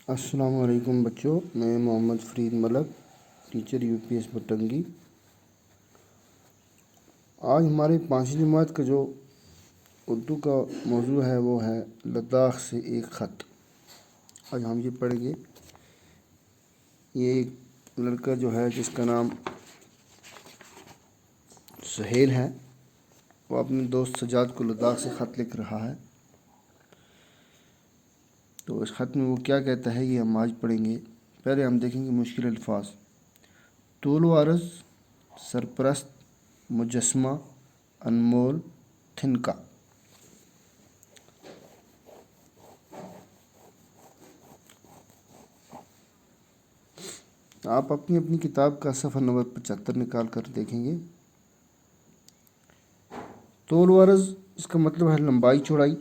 السلام علیکم بچوں، میں محمد فرید ملک، ٹیچر UPS بٹنگی۔ آج ہماری 5ویں جماعت کا جو اردو کا موضوع ہے وہ ہے لداخ سے ایک خط۔ آج ہم یہ پڑھیں گے۔ یہ ایک لڑکا جو ہے جس کا نام سہیل ہے، وہ اپنے دوست سجاد کو لداخ سے خط لکھ رہا ہے۔ تو اس خط میں وہ کیا کہتا ہے یہ ہم آج پڑھیں گے۔ پہلے ہم دیکھیں گے مشکل الفاظ۔ طول و عرض، سرپرست، مجسمہ، انمول، تھنکا۔ آپ اپنی اپنی کتاب کا صفحہ نمبر 75 نکال کر دیکھیں گے۔ طول و عرض اس کا مطلب ہے لمبائی چوڑائی،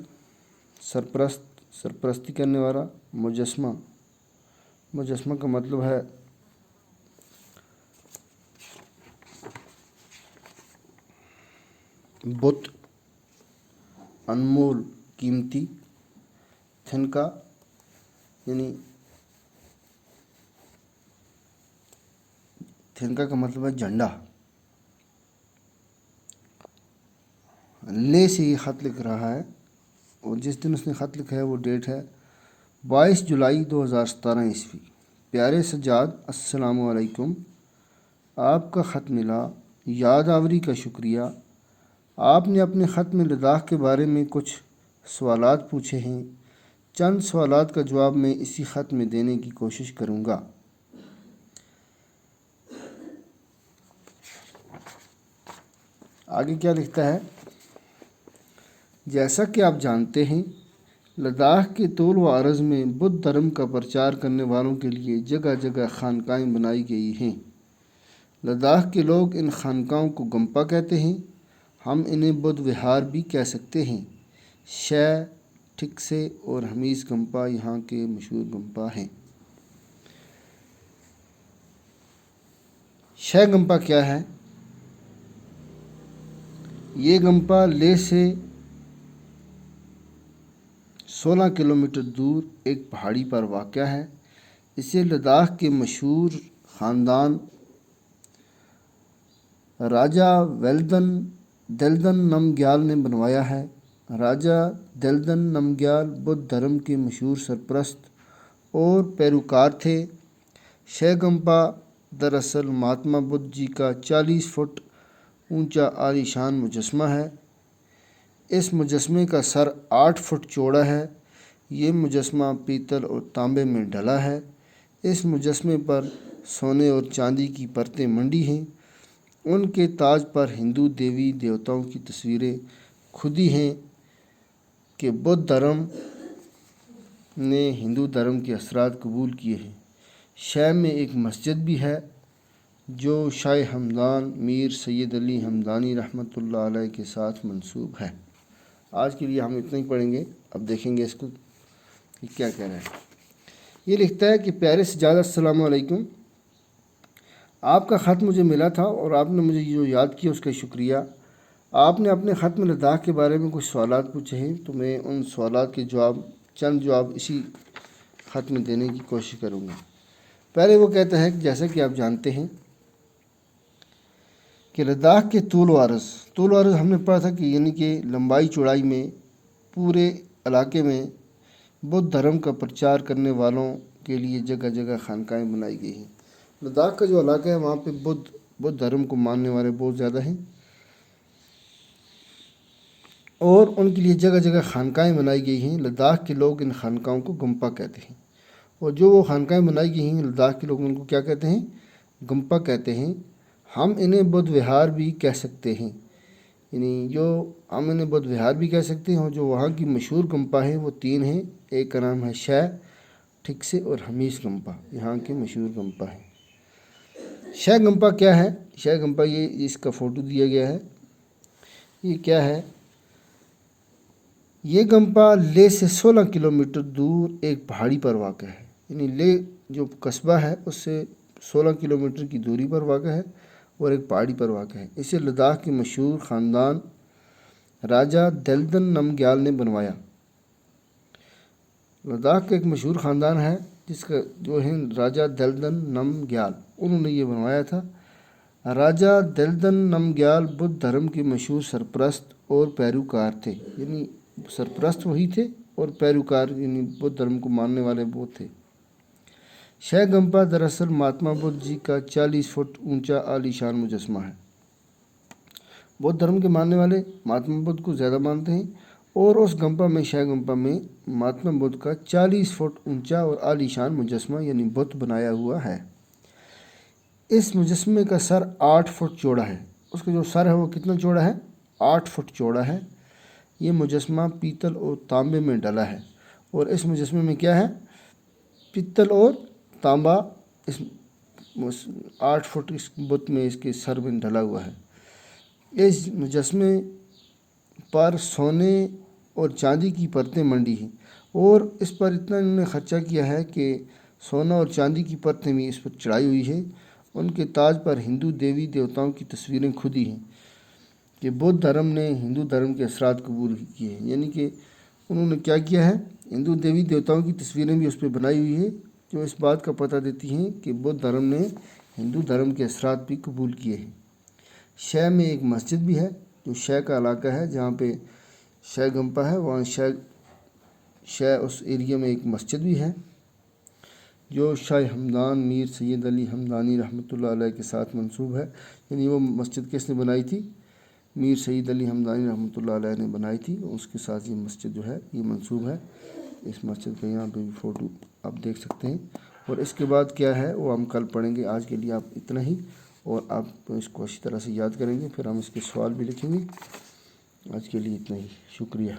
سرپرست سرپرستی کرنے والا، مجسمہ کا مطلب ہے بت، انمول قیمتی، تھنکا یعنی تھنکا کا مطلب ہے جھنڈا۔ لے سے یہ خط لکھ رہا ہے اور جس دن اس نے خط لکھا ہے وہ ڈیٹ ہے 22 جولائی 2017 عیسوی۔ پیارے سجاد، السلام علیکم۔ آپ کا خط ملا، یاد آوری کا شکریہ۔ آپ نے اپنے خط میں لداخ کے بارے میں کچھ سوالات پوچھے ہیں۔ چند سوالات کا جواب میں اسی خط میں دینے کی کوشش کروں گا۔ آگے کیا لکھتا ہے؟ جیسا کہ آپ جانتے ہیں، لداخ کے طول و عرض میں بدھ دھرم کا پرچار کرنے والوں کے لیے جگہ جگہ خانقاہیں بنائی گئی ہیں۔ لداخ کے لوگ ان خانقاہوں کو گمپا کہتے ہیں۔ ہم انہیں بدھ وہار بھی کہہ سکتے ہیں۔ شے، ٹھکسے اور ہمیس گمپا یہاں کے مشہور گمپا ہیں۔ شے گمپا کیا ہے؟ یہ گمپا لیہ سے 16 کلومیٹر دور ایک پہاڑی پر واقع ہے۔ اسے لداخ کے مشہور خاندان راجہ دلدن نمگیال نے بنوایا ہے۔ راجہ دلدن نمگیال بدھ دھرم کے مشہور سرپرست اور پیروکار تھے۔ شے گمپا دراصل مہاتما بدھ جی کا 40 فٹ اونچا عالیشان مجسمہ ہے۔ اس مجسمے کا سر 8 فٹ چوڑا ہے۔ یہ مجسمہ پیتل اور تانبے میں ڈھلا ہے۔ اس مجسمے پر سونے اور چاندی کی پرتیں منڈی ہیں۔ ان کے تاج پر ہندو دیوی دیوتاؤں کی تصویریں کھدی ہیں کہ بدھ دھرم نے ہندو دھرم کے اثرات قبول کیے ہیں۔ شے میں ایک مسجد بھی ہے جو شاہ ہمدان میر سید علی ہمدانی رحمۃ اللہ علیہ کے ساتھ منسوب ہے۔ آج کے لیے ہم اتنا ہی پڑھیں گے، اب دیکھیں گے اس کو کہ کیا کہہ رہا ہے۔ یہ لکھتا ہے کہ پیارے سجاد، السلام علیکم۔ آپ کا خط مجھے ملا تھا اور آپ نے مجھے جو یاد کیا اس کا شکریہ۔ آپ نے اپنے خط میں لداخ کے بارے میں کچھ سوالات پوچھے ہیں، تو میں ان سوالات کے چند جواب اسی خط میں دینے کی کوشش کروں گا۔ پہلے وہ کہتا ہے کہ جیسا کہ آپ جانتے ہیں کہ لداخ کے طول و عرض ہم نے پڑھا تھا کہ یعنی کہ لمبائی چوڑائی میں پورے علاقے میں بدھ دھرم کا پرچار کرنے والوں کے لیے جگہ جگہ خانقاہیں بنائی گئی ہیں۔ لداخ کا جو علاقہ ہے وہاں پہ بدھ دھرم کو ماننے والے بہت زیادہ ہیں اور ان کے لیے جگہ جگہ خانقاہیں بنائی گئی ہیں۔ لداخ کے لوگ ان خانقاہوں کو گمپا کہتے ہیں، اور جو وہ خانقاہیں بنائی گئی ہیں لداخ کے لوگ ان کو کیا کہتے ہیں؟ گمپا کہتے ہیں۔ ہم انہیں بدھ وہار بھی کہہ سکتے ہیں، یعنی ہم انہیں بدھ وہار بھی کہہ سکتے ہیں، اور جو وہاں کی مشہور گمپا ہیں وہ 3 ہیں۔ ایک کا نام ہے شے، ٹھکسے اور ہمیس گمپا، یہاں کے مشہور گمپا ہیں۔ شے گمپا کیا ہے؟ شے گمپا یہ اس کا فوٹو دیا گیا ہے، یہ کیا ہے؟ یہ گمپا لیہ سے 16 کلومیٹر دور ایک پہاڑی پر واقع ہے، یعنی لیہ جو قصبہ ہے اس سے 16 کلومیٹر کی دوری پر واقع ہے اور ایک پہاڑی پر واقع ہے۔ اسے لداخ کے مشہور خاندان راجہ دلدن نمگیال نے بنوایا۔ لداخ کا ایک مشہور خاندان ہے جس کا جو ہے راجا دلدن نمگیال، انہوں نے یہ بنوایا تھا۔ راجا دلدن نمگیال بدھ دھرم کے مشہور سرپرست اور پیروکار تھے، یعنی سرپرست وہی تھے اور پیروکار یعنی بدھ دھرم کو ماننے والے وہ تھے۔ شے گمپا دراصل مہاتما بدھ جی کا 40 فٹ اونچا عالی شان مجسمہ ہے۔ بدھ دھرم کے ماننے والے مہاتما بدھ کو زیادہ مانتے ہیں، اور اس گمپا میں شے گمپا میں مہاتما بدھ کا 40 فٹ اونچا اور عالی شان مجسمہ یعنی بت بنایا ہوا ہے۔ اس مجسمے کا سر 8 فٹ چوڑا ہے، اس کا جو سر ہے وہ کتنا چوڑا ہے؟ 8 فٹ چوڑا ہے۔ یہ مجسمہ پیتل اور تانبے میں ڈلا ہے، اور اس مجسمے میں کیا ہے؟ پیتل اور تانبا اس 8 فٹ اس بت میں اس کے سر میں ڈلا ہوا ہے۔ اس مجسمے پر سونے اور چاندی کی پرتیں منڈی ہیں، اور اس پر اتنا انہوں نے خرچہ کیا ہے کہ سونا اور چاندی کی پرتیں بھی اس پر چڑھائی ہوئی ہے۔ ان کے تاج پر ہندو دیوی دیوتاؤں کی تصویریں خود ہی ہیں، کہ بدھ دھرم نے ہندو دھرم کے اثرات قبول کیے ہیں، یعنی کہ انہوں نے کیا کیا ہے؟ ہندو دیوی دیوتاؤں کی تصویریں بھی اس پہ بنائی ہوئی ہے، جو اس بات کا پتہ دیتی ہیں کہ بدھ دھرم نے ہندو دھرم کے اثرات بھی قبول کیے ہیں۔ شے میں ایک مسجد بھی ہے، جو شے کا علاقہ ہے جہاں پہ شے گمپا ہے، وہاں شے اس ایریا میں ایک مسجد بھی ہے، جو شاہ ہمدان میر سید علی ہمدانی رحمۃ اللہ علیہ کے ساتھ منسوب ہے۔ یعنی وہ مسجد کس نے بنائی تھی؟ میر سید علی ہمدانی رحمۃ اللہ علیہ نے بنائی تھی، اس کے ساتھ یہ مسجد جو ہے یہ منسوب ہے۔ اس مسجد کا یہاں پہ بھی فوٹو آپ دیکھ سکتے ہیں۔ اور اس کے بعد کیا ہے وہ ہم کل پڑھیں گے۔ آج کے لیے آپ اتنا ہی، اور آپ اس کو اچھی طرح سے یاد کریں گے، پھر ہم اس کے سوال بھی لکھیں گے۔ آج کے لیے اتنا ہی، شکریہ۔